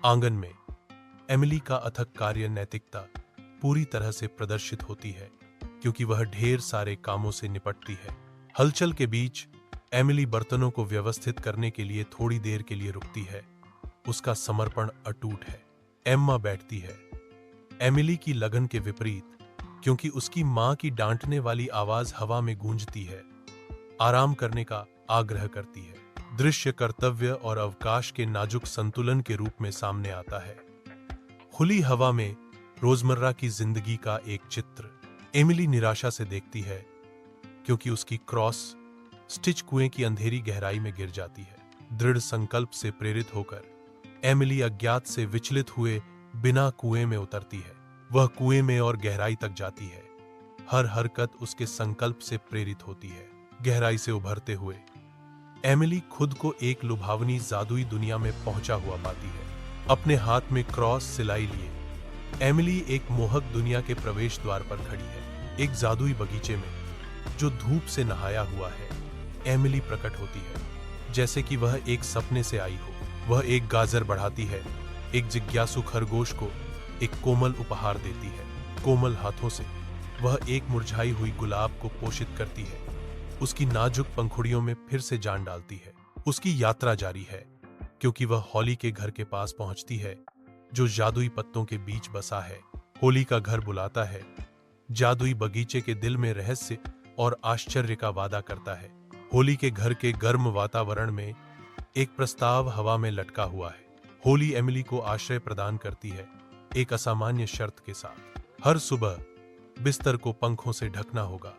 आंगन में एमिली का अथक कार्य नैतिकता पूरी तरह से प्रदर्शित होती है, क्योंकि वह ढेर सारे कामों से निपटती है। हलचल के बीच एमिली बर्तनों को व्यवस्थित करने के लिए थोड़ी देर के लिए रुकती है। उसका समर्पण अटूट है। एम्मा बैठती है, एमिली की लगन के विपरीत, क्योंकि उसकी मां की डांटने वाली आवाज हवा में गूंजती है। आराम करने का आग्रह करती है। दृश्य कर्तव्य और अवकाश के नाजुक संतुलन के रूप में सामने आता है। खुली हवा में रोजमर्रा की जिंदगी का एक चित्र एमिली निराशा से देखती है, क्योंकि उसकी क्रॉस स्टिच कुएं की अंधेरी गहराई में गिर जाती है। दृढ़ संकल्प से प्रेरित होकर एमिली अज्ञात से विचलित हुए बिना कुएं में उतरती है। वह कुएं में और गहराई तक जाती है। हर हरकत उसके संकल्प से प्रेरित होती है। गहराई से उभरते हुए एमिली खुद को एक लुभावनी जादुई दुनिया में पहुंचा हुआ पाती है। अपने हाथ में क्रॉस सिलाई लिए एमिली एक मोहक दुनिया के प्रवेश द्वार पर खड़ी है। एक जादुई बगीचे में जो धूप से नहाया हुआ है, एमिली प्रकट होती है, जैसे कि वह एक सपने से आई हो। वह एक गाजर बढ़ाती है, एक जिज्ञासु खरगोश को एक कोमल उपहार देती है। कोमल हाथों से वह एक मुरझाई हुई गुलाब को पोषित करती है, उसकी नाजुक पंखुड़ियों में फिर से जान डालती है। उसकी यात्रा जारी है, क्योंकि वह हॉली के घर के पास पहुंचती है, जो जादुई पत्तों के बीच बसा है। होली का घर बुलाता है, जादुई बगीचे के दिल में रहस्य और आश्चर्य का वादा करता है। होली के घर के गर्म वातावरण में एक प्रस्ताव हवा में लटका हुआ है। होली एमिली को आश्रय प्रदान करती है, एक असामान्य शर्त के साथ। हर सुबह बिस्तर को पंखों से ढकना होगा।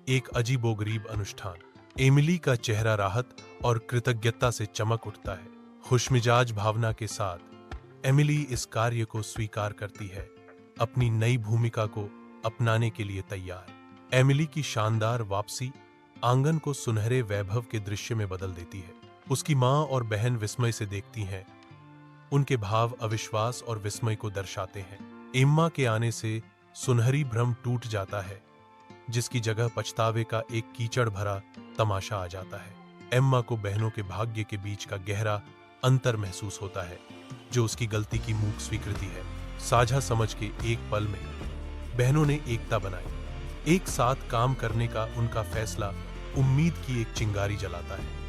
एक अजीबोगरीब अनुष्ठान। एमिली का चेहरा राहत और कृतज्ञता से चमक उठता है। खुशमिजाज भावना के साथ एमिली इस कार्य को स्वीकार करती है, अपनी नई भूमिका को अपनाने के लिए तैयार। एमिली की शानदार वापसी आंगन को सुनहरे वैभव के दृश्य में बदल देती है। उसकी मां और बहन विस्मय से देखती हैं। उनके भाव अविश्वास और विस्मय को दर्शाते हैं। एम्मा के आने से सुनहरी भ्रम टूट जाता है, जिसकी जगह पछतावे का एक कीचड़ भरा तमाशा आ जाता है। एम्मा को बहनों के भाग्य के बीच का गहरा अंतर महसूस होता है, जो उसकी गलती की मूक स्वीकृति है। साझा समझ के एक पल में बहनों ने एकता बनाई। एक साथ काम करने का उनका फैसला उम्मीद की एक चिंगारी जलाता है।